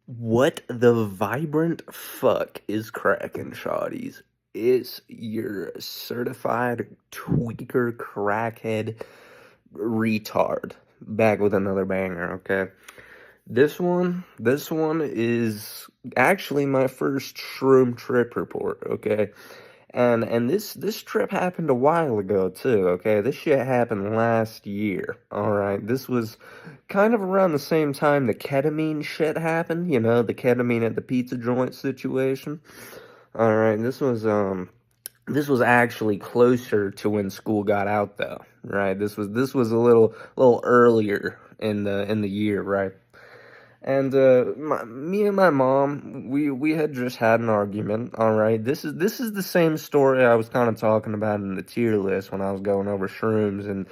What the vibrant fuck is cracking, shawties? It's your certified tweaker crackhead retard back with another banger, okay? This one is actually my first shroom trip report, okay? And this trip happened a while ago too, okay? This shit happened last year, alright? This was kind of around the same time the ketamine shit happened, you know, the ketamine at the pizza joint situation. Alright, this was actually closer to when school got out though, right? This was a little earlier in the year, right? And me and my mom, we had just had an argument. All right, this is the same story I was kind of talking about in the tier list when I was going over shrooms and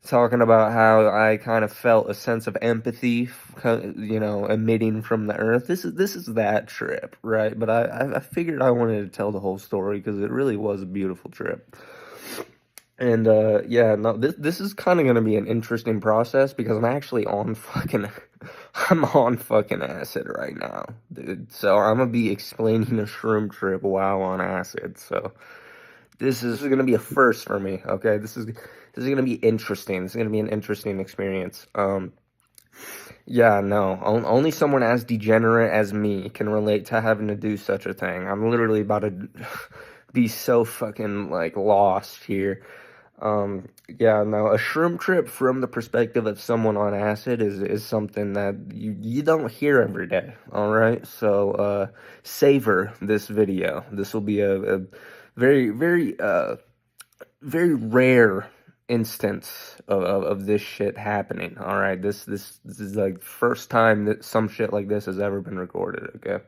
talking about how I kind of felt a sense of empathy, emitting from the earth. This is that trip, right? But I figured I wanted to tell the whole story because it really was a beautiful trip. And yeah, no, this is kind of gonna be an interesting process because I'm actually on fucking I'm on fucking acid right now, dude. So I'm gonna be explaining a shroom trip while on acid. So this is gonna be a first for me. Okay, this is gonna be interesting. This is gonna be an interesting experience. Yeah, no, only someone as degenerate as me can relate to having to do such a thing. I'm literally about to be so fucking like lost here. Yeah, no, a shroom trip from the perspective of someone on acid is something that you don't hear every day, all right? So, savor this video. This will be a very, very rare instance of this shit happening, all right? This is like first time that some shit like this has ever been recorded, okay?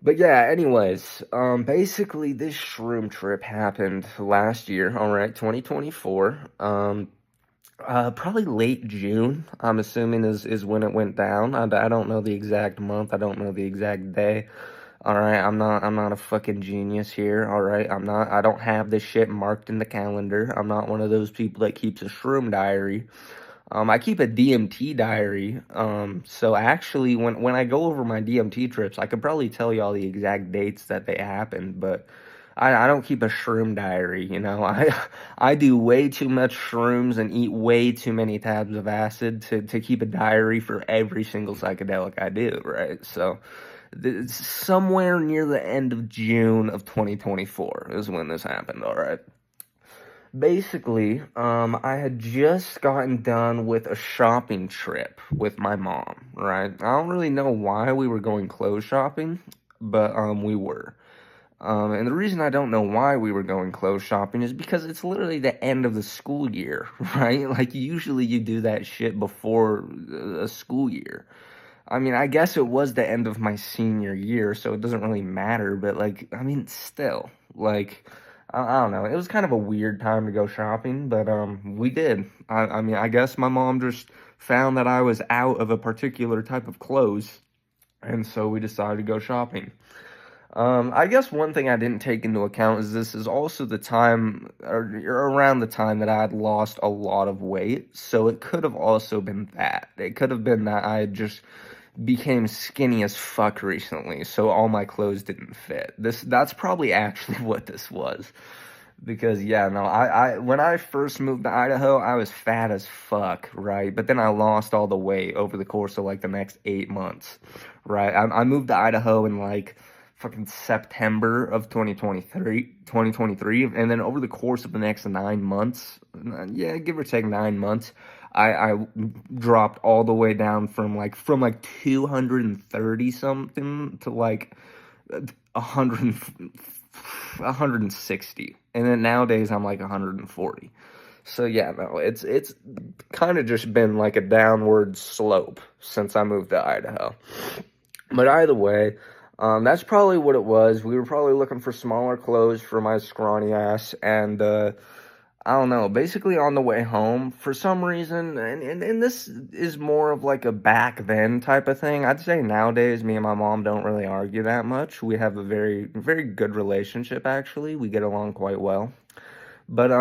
But yeah, anyways, basically this shroom trip happened last year, all right, 2024. Probably late June, I'm assuming is when it went down. I don't know the exact month. I don't know the exact day. All right, I'm not a fucking genius here. All right, I don't have this shit marked in the calendar. I'm not one of those people that keeps a shroom diary. I keep a DMT diary. So actually, when I go over my DMT trips, I could probably tell you all the exact dates that they happened, but I don't keep a shroom diary. You know, I do way too much shrooms and eat way too many tabs of acid to keep a diary for every single psychedelic I do. Right, so. Somewhere near the end of June of 2024 is when this happened, all right? Basically, I had just gotten done with a shopping trip with my mom, right? I don't really know why we were going clothes shopping, but we were. And the reason I don't know why we were going clothes shopping is because it's literally the end of the school year, right? Like usually you do that shit before a school year. I mean, I guess it was the end of my senior year, so it doesn't really matter, but like, I mean, still, like, I don't know. It was kind of a weird time to go shopping, but we did. I mean, I guess my mom just found that I was out of a particular type of clothes, and so we decided to go shopping. I guess one thing I didn't take into account is this is also the time, or around the time that I had lost a lot of weight, so it could have also been that. It could have been that I had just became skinny as fuck recently, so all my clothes didn't fit. That's probably actually what this was. Because yeah, no, I when I first moved to Idaho, I was fat as fuck, right? But then I lost all the weight over the course of like the next 8 months, right? I moved to Idaho in like fucking September of 2023, and then over the course of the next 9 months, yeah, give or take 9 months, I dropped all the way down from like 230 something to like 100 160, and then nowadays I'm like 140. So yeah, no, it's kind of just been like a downward slope since I moved to Idaho. But either way, that's probably what it was. We were probably looking for smaller clothes for my scrawny ass, and I don't know, basically on the way home, for some reason, and this is more of like a back then type of thing. I'd say nowadays, me and my mom don't really argue that much. We have a very, very good relationship, actually. We get along quite well. But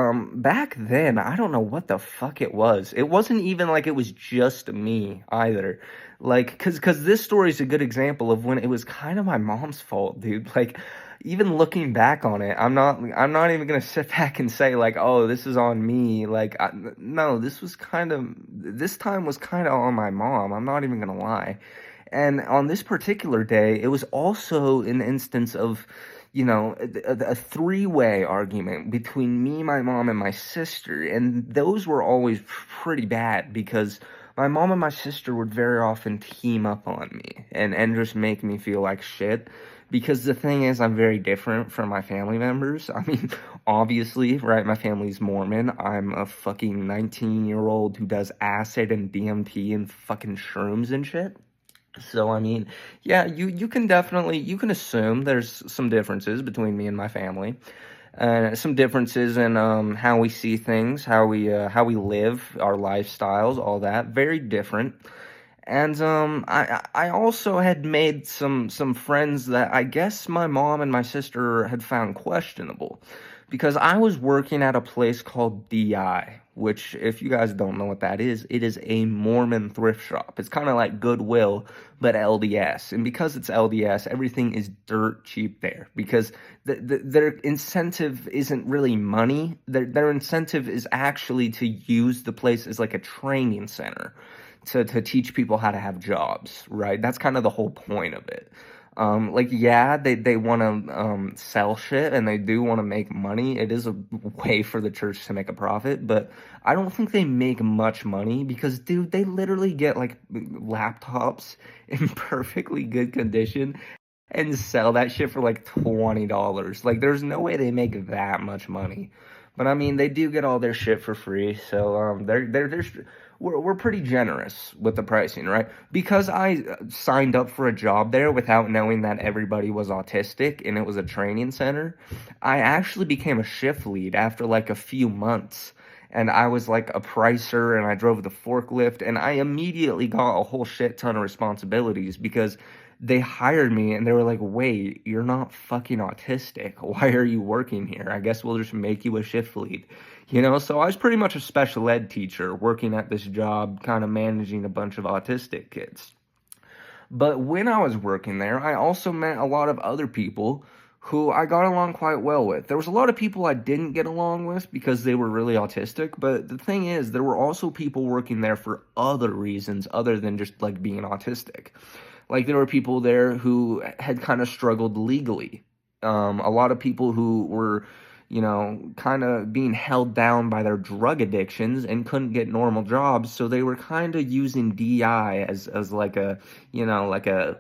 back then, I don't know what the fuck it was. It wasn't even like it was just me either. Like, cause this story is a good example of when it was kind of my mom's fault, dude. Like, even looking back on it, I'm not even gonna sit back and say like, oh, this is on me. Like, no, this time was kind of on my mom. I'm not even gonna lie. And on this particular day, it was also an instance of, a three-way argument between me, my mom, and my sister. And those were always pretty bad because my mom and my sister would very often team up on me and just make me feel like shit. Because the thing is, I'm very different from my family members. I mean, obviously, right? My family's Mormon. I'm a fucking 19-year-old who does acid and DMT and fucking shrooms and shit. So, I mean, yeah, you can assume there's some differences between me and my family. Some differences in how we see things, how we live, our lifestyles, all that. Very different. And I also had made some friends that I guess my mom and my sister had found questionable, because I was working at a place called DI, which, if you guys don't know what that is, it is a Mormon thrift shop. It's kind of like Goodwill, but LDS. And because it's LDS, everything is dirt cheap there, because their incentive isn't really money. Their incentive is actually to use the place as like a training center to teach people how to have jobs, right? That's kind of the whole point of it. Like, yeah, they want to sell shit and they do want to make money. It is a way for the church to make a profit, but I don't think they make much money because, dude, they literally get like laptops in perfectly good condition and sell that shit for like $20. Like, there's no way they make that much money. But I mean, they do get all their shit for free, so they're just we're pretty generous with the pricing, right? Because I signed up for a job there without knowing that everybody was autistic and it was a training center. I actually became a shift lead after like a few months. And I was like a pricer and I drove the forklift and I immediately got a whole shit ton of responsibilities because they hired me and they were like, wait, you're not fucking autistic. Why are you working here? I guess we'll just make you a shift lead. So I was pretty much a special ed teacher working at this job, kind of managing a bunch of autistic kids. But when I was working there, I also met a lot of other people who I got along quite well with. There was a lot of people I didn't get along with because they were really autistic, but the thing is, there were also people working there for other reasons other than just like being autistic. Like, there were people there who had kind of struggled legally. A lot of people who were, kind of being held down by their drug addictions and couldn't get normal jobs, so they were kind of using DI as like a, like a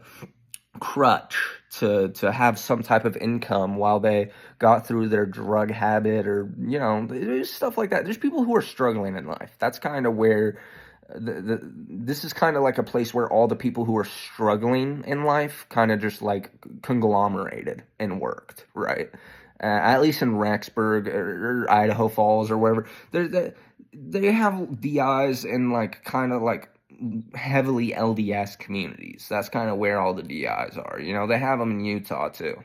crutch to have some type of income while they got through their drug habit, or there's stuff like that. There's people who are struggling in life. That's kind of where this is kind of like a place where all the people who are struggling in life kind of just like conglomerated and worked, right? At least in Rexburg or Idaho Falls or wherever, they have DIs in like kind of like heavily LDS communities. That's kind of where all the DIs are. They have them in Utah too.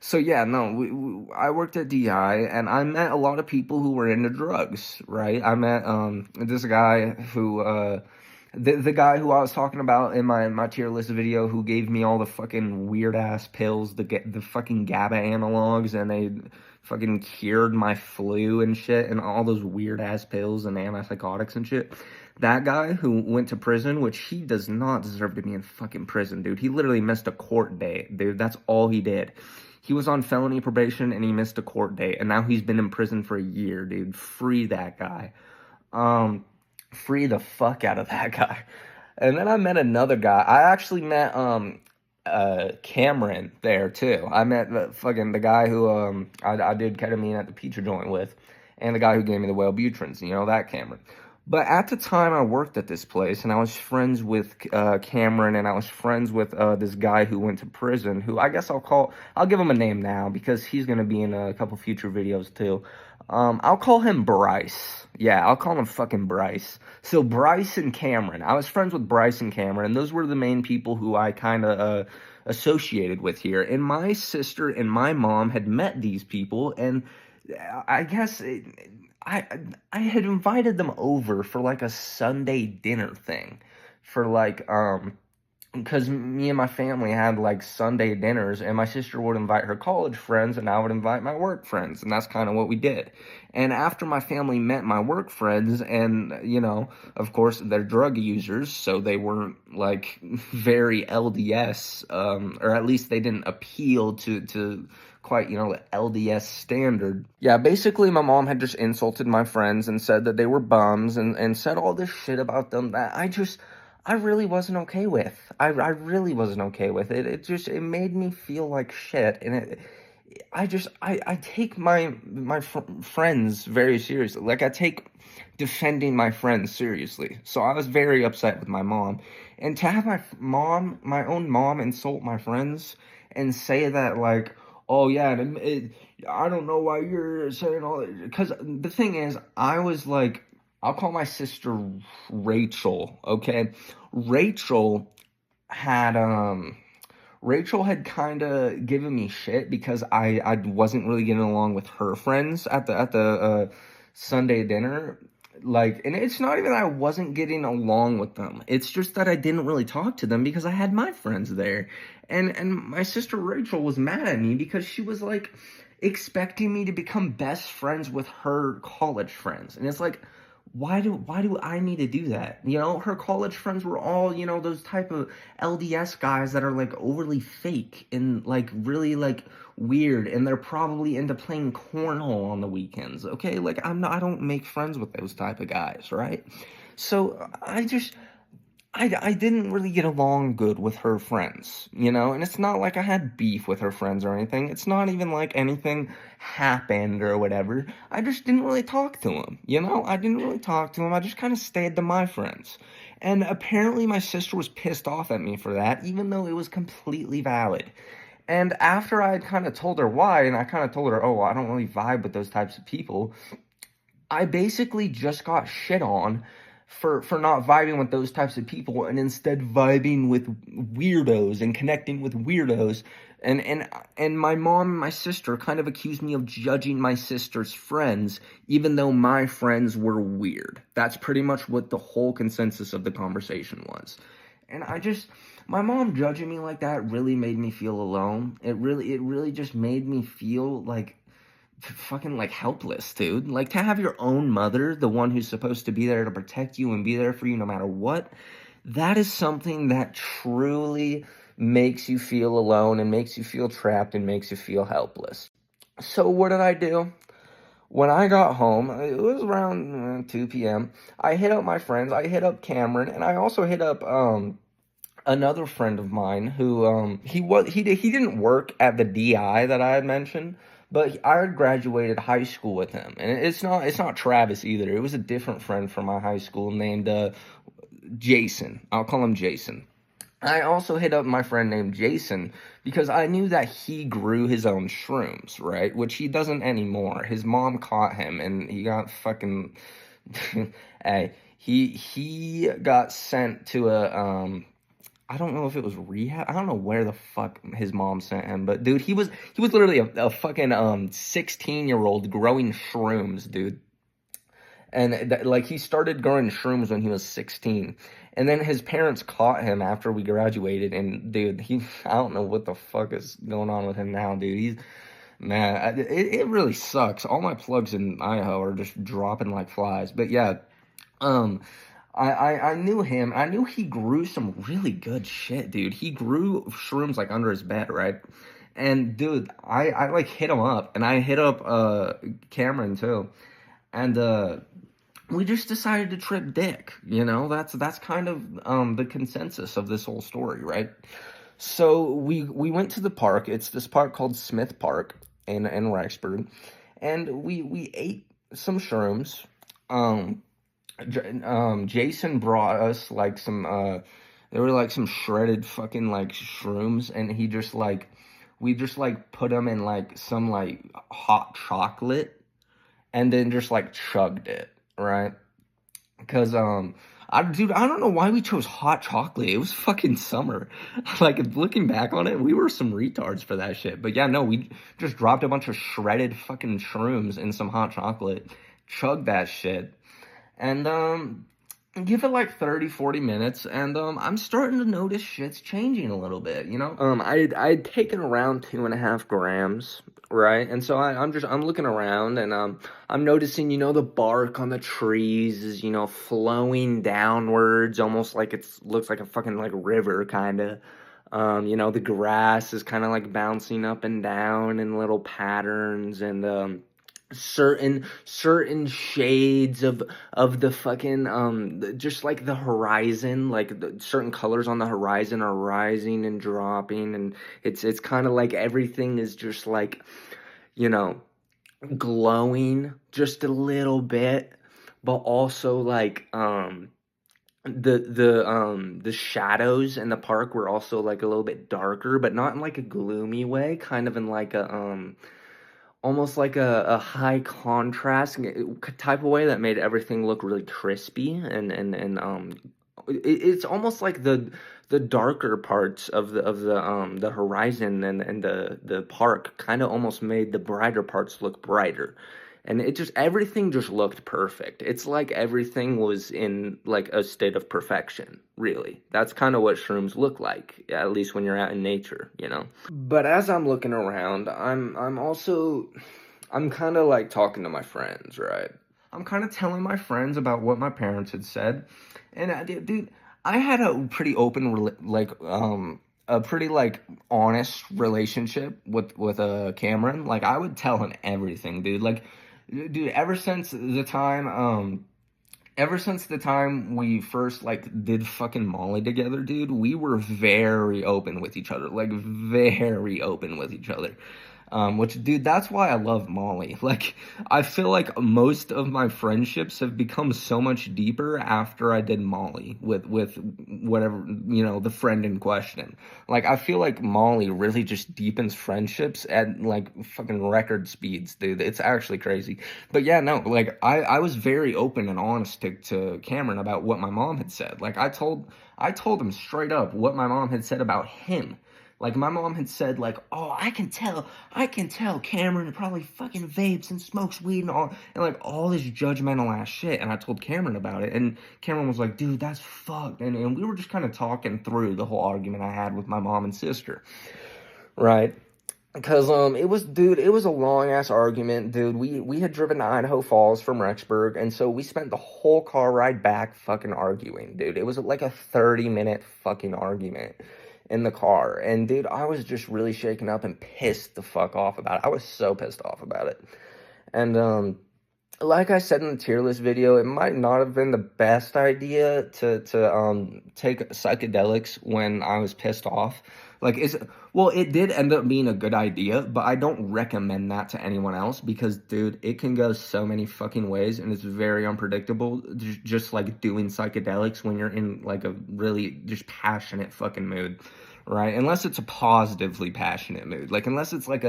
So yeah, no, I worked at DI and I met a lot of people who were into drugs, right? I met this guy who the guy who I was talking about in my tier list video, who gave me all the fucking weird ass pills, the fucking GABA analogs, and they fucking cured my flu and shit, and all those weird ass pills and antipsychotics and shit. That guy who went to prison, which he does not deserve to be in fucking prison, dude. He literally missed a court date, dude. That's all he did. He was on felony probation and he missed a court date, and now he's been in prison for a year, dude. Free that guy. Free the fuck out of that guy. And then I met another guy. I actually met Cameron there too. I met the guy who I did ketamine at the pizza joint with, and the guy who gave me the Wellbutrins, that Cameron. But at the time I worked at this place, and I was friends with Cameron, and I was friends with this guy who went to prison, who I guess I'll give him a name now, because he's going to be in a couple future videos too. I'll call him Bryce. Yeah, I'll call him fucking Bryce. So Bryce and Cameron. I was friends with Bryce and Cameron, and those were the main people who I kind of associated with here. And my sister and my mom had met these people, and I guess I I had invited them over for like a Sunday dinner thing for like because me and my family had like Sunday dinners, and my sister would invite her college friends, and I would invite my work friends, and that's kind of what we did. And after my family met my work friends, and of course, they're drug users, so they weren't like very LDS, or at least they didn't appeal to quite, the LDS standard. Yeah, basically, my mom had just insulted my friends and said that they were bums and said all this shit about them that I really wasn't okay with. I really wasn't okay with it. It made me feel like shit, and I take my friends very seriously. Like, I take defending my friends seriously. So I was very upset with my mom, and to have my own mom, insult my friends and say that, like, oh yeah, I don't know why you're saying all that. Because the thing is, I was like, I'll call my sister Rachel, okay? Rachel had Rachel had kind of given me shit because I wasn't really getting along with her friends at the Sunday dinner. Like, and it's not even that I wasn't getting along with them. It's just that I didn't really talk to them because I had my friends there. And my sister Rachel was mad at me because she was like expecting me to become best friends with her college friends. And it's like, why do I need to do that? Her college friends were all, those type of LDS guys that are like overly fake and like really like weird, and they're probably into playing cornhole on the weekends. Okay, like I don't make friends with those type of guys, right? So I didn't really get along good with her friends, and it's not like I had beef with her friends or anything. It's not even like anything happened or whatever. I just didn't really talk to them, I didn't really talk to them. I just kind of stayed to my friends. And apparently my sister was pissed off at me for that, even though it was completely valid. And after I had kind of told her why, and I kind of told her, oh, I don't really vibe with those types of people, I basically just got shit on for not vibing with those types of people and instead vibing with weirdos and connecting with weirdos. And my mom and my sister kind of accused me of judging my sister's friends, even though my friends were weird. That's pretty much what the whole consensus of the conversation was. And my mom judging me like that really made me feel alone. It really just made me feel like fucking like helpless, dude. Like, to have your own mother, the one who's supposed to be there to protect you and be there for you no matter what, that is something that truly makes you feel alone and makes you feel trapped and makes you feel helpless. So what did I do? When I got home, it was around 2 p.m. I hit up my friends. I hit up Cameron, and I also hit up another friend of mine who he didn't work at the DI that I had mentioned, but I had graduated high school with him. And it's not Travis either. It was a different friend from my high school named Jason. I'll call him Jason. I also hit up my friend named Jason because I knew that he grew his own shrooms, right? Which he doesn't anymore. His mom caught him and he got fucking hey, he got sent to a I don't know if it was rehab. I don't know where the fuck his mom sent him, but dude, he was literally a fucking 16-year-old growing shrooms, dude. And like, he started growing shrooms when he was 16. And then his parents caught him after we graduated, and dude, I don't know what the fuck is going on with him now, dude. Man, it really sucks. All my plugs in Idaho are just dropping like flies. But yeah, um, I knew him. I knew he grew some really good shit, dude. He grew shrooms like under his bed, right? And dude, I like hit him up, and I hit up Cameron too, and we just decided to trip dick. That's kind of the consensus of this whole story, right? So we went to the park. It's this park called Smith Park in Rexburg, and we ate some shrooms. Jason brought us like some they were like some shredded fucking like shrooms, and we just like put them in like some like hot chocolate and then just like chugged it, right? Because Dude, I don't know why we chose hot chocolate. It was fucking summer. Like, looking back on it, we were some retards for that shit. But yeah, no, we just dropped a bunch of shredded fucking shrooms in some hot chocolate, chugged that shit, and, give it like 30, 40 minutes, and, I'm starting to notice shit's changing a little bit, you know? I'd taken around 2.5 grams, right? And so I'm looking around, and, I'm noticing, you know, the bark on the trees is, you know, flowing downwards, almost like looks like a fucking, like, river, kinda. You know, the grass is kind of like bouncing up and down in little patterns, and, certain shades of the fucking just like the horizon, like certain colors on the horizon are rising and dropping, and it's kind of like everything is just like, you know, glowing just a little bit, but also like the shadows in the park were also like a little bit darker, but not in like a gloomy way, kind of in like a almost like a high contrast type of way that made everything look really crispy, it's almost like the darker parts of the horizon and the park kind of almost made the brighter parts look brighter. And everything just looked perfect. It's like everything was in like a state of perfection, really. That's kind of what shrooms look like, at least when you're out in nature, you know? But as I'm looking around, I'm kind of like talking to my friends, right? I'm kind of telling my friends about what my parents had said. And dude, I had a pretty open, a pretty like honest relationship with Cameron. Like, I would tell him everything, dude. Like, dude, ever since the time we first like did fucking Molly together, dude, we were very open with each other, like very open with each other. Which, dude, that's why I love Molly. Like, I feel like most of my friendships have become so much deeper after I did Molly with whatever, you know, the friend in question. Like, I feel like Molly really just deepens friendships at, like, fucking record speeds, dude. It's actually crazy. But yeah, no, like, I was very open and honest to Cameron about what my mom had said. Like, I told him straight up what my mom had said about him. Like, my mom had said, like, oh, I can tell Cameron probably fucking vapes and smokes weed and like, all this judgmental ass shit, and I told Cameron about it, and Cameron was like, dude, that's fucked, and we were just kind of talking through the whole argument I had with my mom and sister, right? Because, it was a long-ass argument, dude. We had driven to Idaho Falls from Rexburg, and so we spent the whole car ride back fucking arguing, dude. It was like a 30-minute fucking argument in the car, and dude, I was just really shaken up and pissed the fuck off about it. I was so pissed off about it. And like I said in the tier list video, it might not have been the best idea to take psychedelics when I was pissed off. Like, it did end up being a good idea, but I don't recommend that to anyone else because, dude, it can go so many fucking ways, and it's very unpredictable, just like doing psychedelics when you're in, like, a really just passionate fucking mood, right? Unless it's a positively passionate mood. Like, unless it's like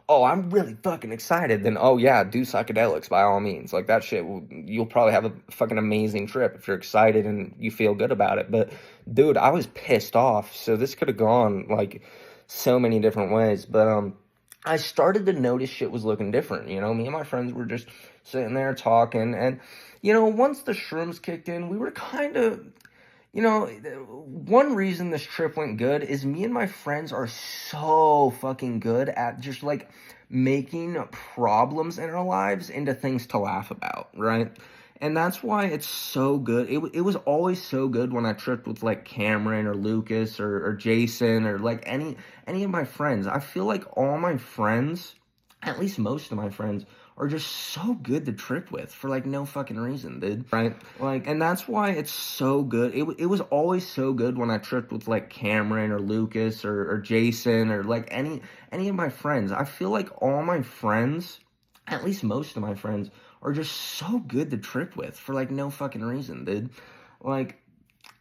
oh, I'm really fucking excited, then, oh, yeah, do psychedelics by all means. Like, that shit, you'll probably have a fucking amazing trip if you're excited and you feel good about it. But, dude, I was pissed off, so this could have gone, like, so many different ways. But, I started to notice shit was looking different, you know? Me and my friends were just sitting there talking, and, you know, once the shrooms kicked in, we were kind of... You know, one reason this trip went good is me and my friends are so fucking good at just, like, making problems in our lives into things to laugh about, right? And that's why it's so good. It was always so good when I tripped with, like, Cameron or Lucas or Jason or, like, any of my friends. I feel like all my friends, at least most of my friends, are just so good to trip with for, like, no fucking reason, dude, right? Like, and that's why it's so good. It was always so good when I tripped with, like, Cameron or Lucas or Jason or, like, any of my friends. I feel like all my friends, at least most of my friends, are just so good to trip with for, like, no fucking reason, dude. Like,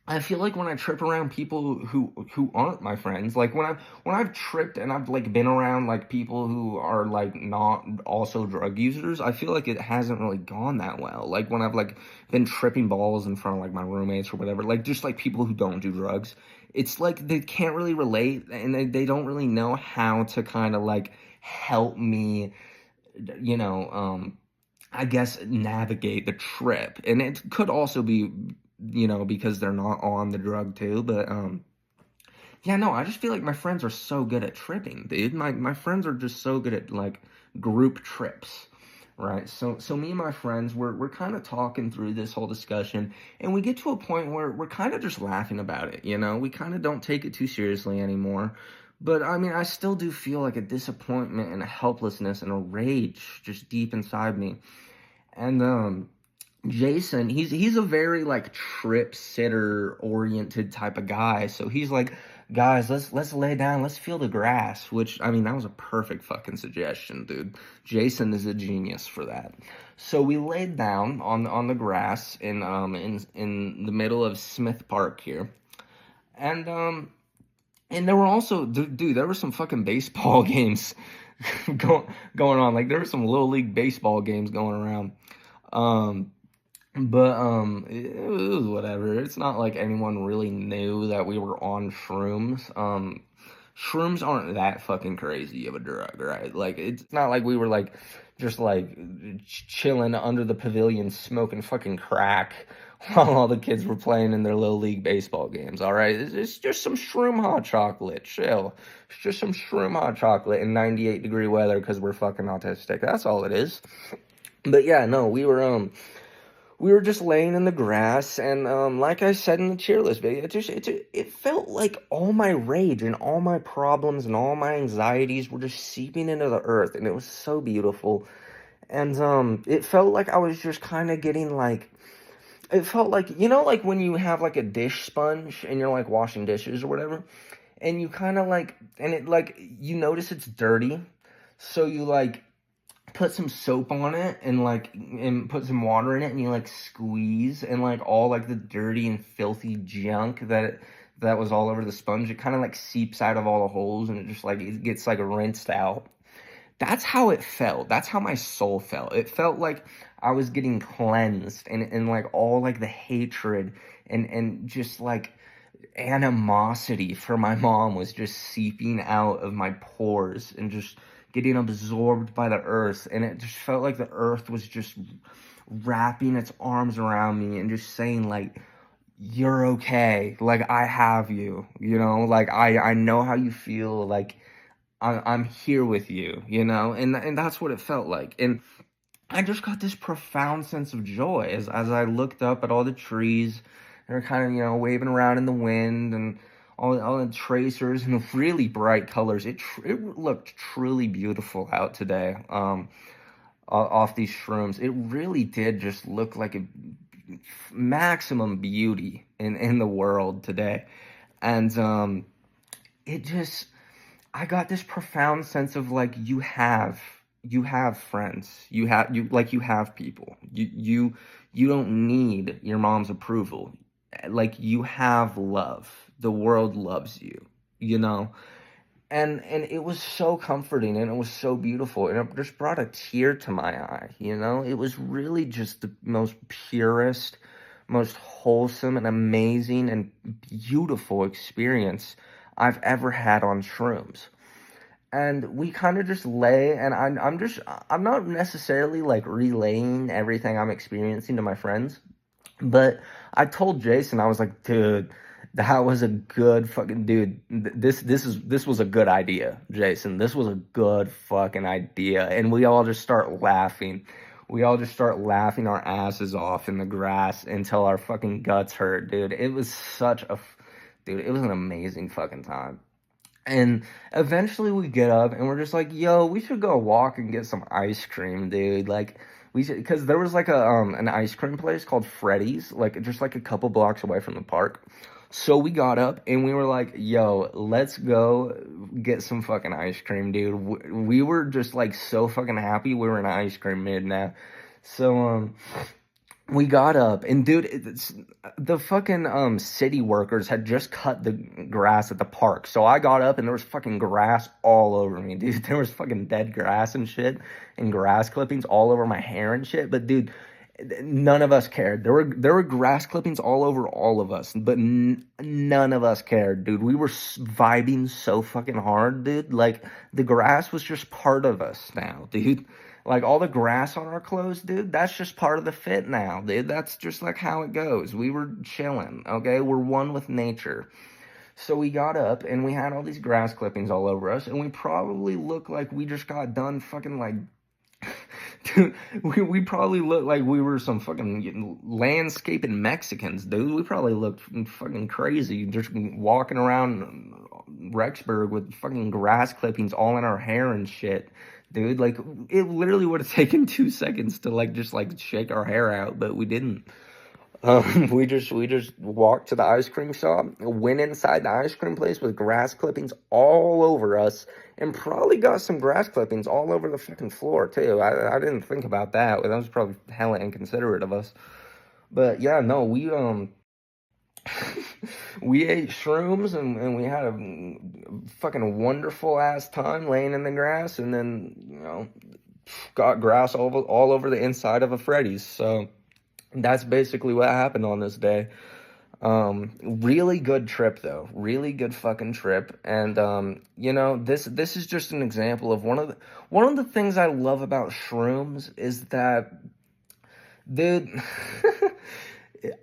I feel like when I trip around people who aren't my friends, like when I've tripped and I've like been around like people who are like not also drug users, I feel like it hasn't really gone that well. Like when I've like been tripping balls in front of like my roommates or whatever, like just like people who don't do drugs, it's like they can't really relate and they don't really know how to kind of like help me, you know, I guess navigate the trip. And it could also be, because they're not on the drug too, but yeah, no, I just feel like my friends are so good at tripping, dude. My friends are just so good at like group trips. Right. So me and my friends we're kind of talking through this whole discussion and we get to a point where we're kind of just laughing about it, We kind of don't take it too seriously anymore. But I mean, I still do feel like a disappointment and a helplessness and a rage just deep inside me. And Jason, he's a very like trip sitter oriented type of guy. So he's like, guys, let's lay down, let's feel the grass. Which I mean, that was a perfect fucking suggestion, dude. Jason is a genius for that. So we laid down on the grass in the middle of Smith Park here, and there were also, dude, there were some fucking baseball games going on. Like there were some little league baseball games going around. Um, but it was whatever. It's not like anyone really knew that we were on shrooms. Shrooms aren't that fucking crazy of a drug, right? Like it's not like we were like just like chilling under the pavilion smoking fucking crack while all the kids were playing in their little league baseball games. All right, it's just some shroom hot chocolate. Chill. It's just some shroom hot chocolate in 98-degree weather because we're fucking autistic. That's all it is. But yeah, no, we were just laying in the grass, and like I said in the cheer list video, it felt like all my rage and all my problems and all my anxieties were just seeping into the earth, and it was so beautiful. And it felt like I was just kind of getting like, it felt like, like when you have like a dish sponge and you're like washing dishes or whatever, and you kind of like, and it like, you notice it's dirty, so you like put some soap on it and put some water in it and you like squeeze and like all like the dirty and filthy junk that was all over the sponge, it kind of like seeps out of all the holes and it just like it gets like rinsed out. That's how it felt. That's how my soul felt. It felt like I was getting cleansed and like all like the hatred and just like animosity for my mom was just seeping out of my pores and just getting absorbed by the earth, and it just felt like the earth was just wrapping its arms around me and just saying like, you're okay, like I have you, like I know how you feel, like I'm here with you, and that's what it felt like. And I just got this profound sense of joy as I looked up at all the trees. They're kind of, waving around in the wind, and all the tracers and the really bright colors. It looked truly beautiful out today. Off these shrooms, it really did just look like a maximum beauty in the world today, and it just, I got this profound sense of like you have friends, you have people, you don't need your mom's approval, like you have love, the world loves you, and it was so comforting and it was so beautiful and it just brought a tear to my eye. It was really just the most purest, most wholesome and amazing and beautiful experience I've ever had on shrooms. And we kind of just lay, and I'm not necessarily like relaying everything I'm experiencing to my friends, but I told Jason, I was like, dude, that was a good fucking, dude, this was a good idea, Jason. This was a good fucking idea. And we all just start laughing. We all just start laughing our asses off in the grass until our fucking guts hurt, dude. It was dude, it was an amazing fucking time. And eventually we get up and we're just like, yo, we should go walk and get some ice cream, dude. Like, we should, because there was like an ice cream place called Freddy's, like just like a couple blocks away from the park. So we got up and we were like, yo, let's go get some fucking ice cream, dude. We were just like so fucking happy we were in an ice cream mood now. So we got up, and dude, the fucking city workers had just cut the grass at the park. So I got up and there was fucking grass all over me, dude. There was fucking dead grass and shit, and grass clippings all over my hair and shit. But dude, none of us cared. There were grass clippings all over all of us, but none of us cared, dude. We were vibing so fucking hard, dude. Like the grass was just part of us now, dude. Like all the grass on our clothes, dude, that's just part of the fit now, dude. That's just like how it goes. We were chilling, okay? We're one with nature. So we got up and we had all these grass clippings all over us, and we probably looked like we just got done fucking like dude, we probably looked like we were some fucking landscaping Mexicans, dude. We probably looked fucking crazy just walking around Rexburg with fucking grass clippings all in our hair and shit, dude. Like, it literally would have taken 2 seconds to, like, just, like, shake our hair out, but we didn't. We just walked to the ice cream shop, went inside the ice cream place with grass clippings all over us, and probably got some grass clippings all over the fucking floor too. I didn't think about that. That was probably hella inconsiderate of us. But yeah, no, we we ate shrooms, and we had a fucking wonderful ass time laying in the grass, and then, you know, got grass all over the inside of a Freddy's. So that's basically what happened on this day. Really good trip though. Really good fucking trip. And you know, this is just an example of one of the things I love about shrooms is that, dude,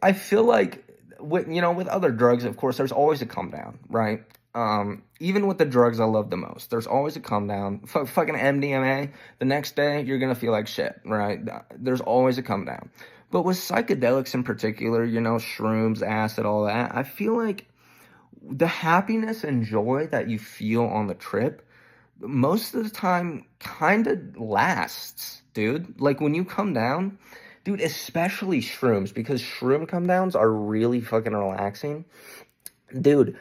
I feel like with other drugs, of course, there's always a come down, right? Even with the drugs I love the most, there's always a come down. Fucking MDMA, the next day you're gonna feel like shit, right? There's always a come down. But with psychedelics in particular, shrooms, acid, all that, I feel like the happiness and joy that you feel on the trip, most of the time, kind of lasts, dude. Like, when you come down, dude, especially shrooms, because shroom come downs are really fucking relaxing. Dude,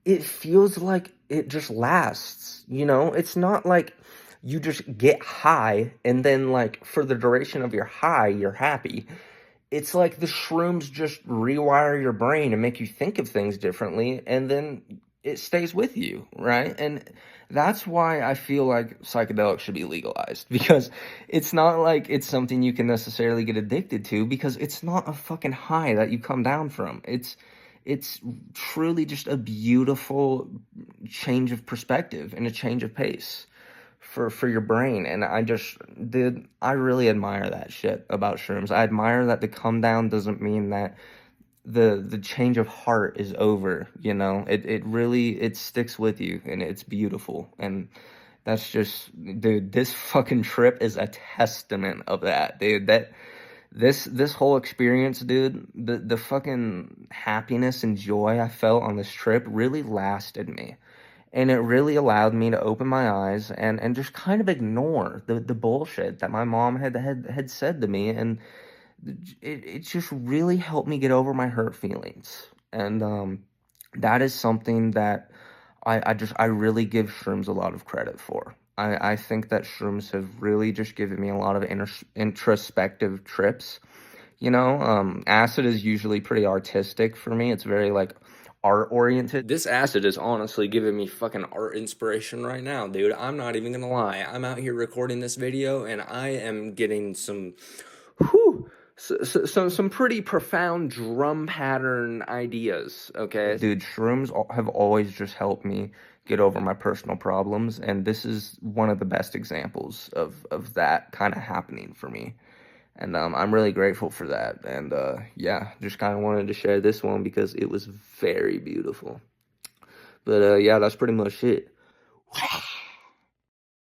it feels like it just lasts, It's not like you just get high and then, like, for the duration of your high, you're happy. It's like the shrooms just rewire your brain and make you think of things differently, and then it stays with you, right? And that's why I feel like psychedelics should be legalized, because it's not like it's something you can necessarily get addicted to, because it's not a fucking high that you come down from. It's truly just a beautiful change of perspective and a change of pace for your brain. And I really admire that shit about shrooms. I admire that the come down doesn't mean that the change of heart is over, it really sticks with you, and it's beautiful. And that's just, dude, this fucking trip is a testament of that, dude. That this whole experience, dude, the fucking happiness and joy I felt on this trip really lasted me. And it really allowed me to open my eyes and just kind of ignore the bullshit that my mom had said to me. And it just really helped me get over my hurt feelings. And that is something that I really give shrooms a lot of credit for. I think that shrooms have really just given me a lot of introspective trips. Acid is usually pretty artistic for me. It's very, like, art oriented. This acid is honestly giving me fucking art inspiration right now, dude. I'm not even gonna lie. I'm out here recording this video, and I am getting some some pretty profound drum pattern ideas, okay? Dude, shrooms have always just helped me get over my personal problems, and this is one of the best examples of that kind of happening for me. And I'm really grateful for that. And yeah, just kind of wanted to share this one because it was very beautiful. But yeah, that's pretty much it.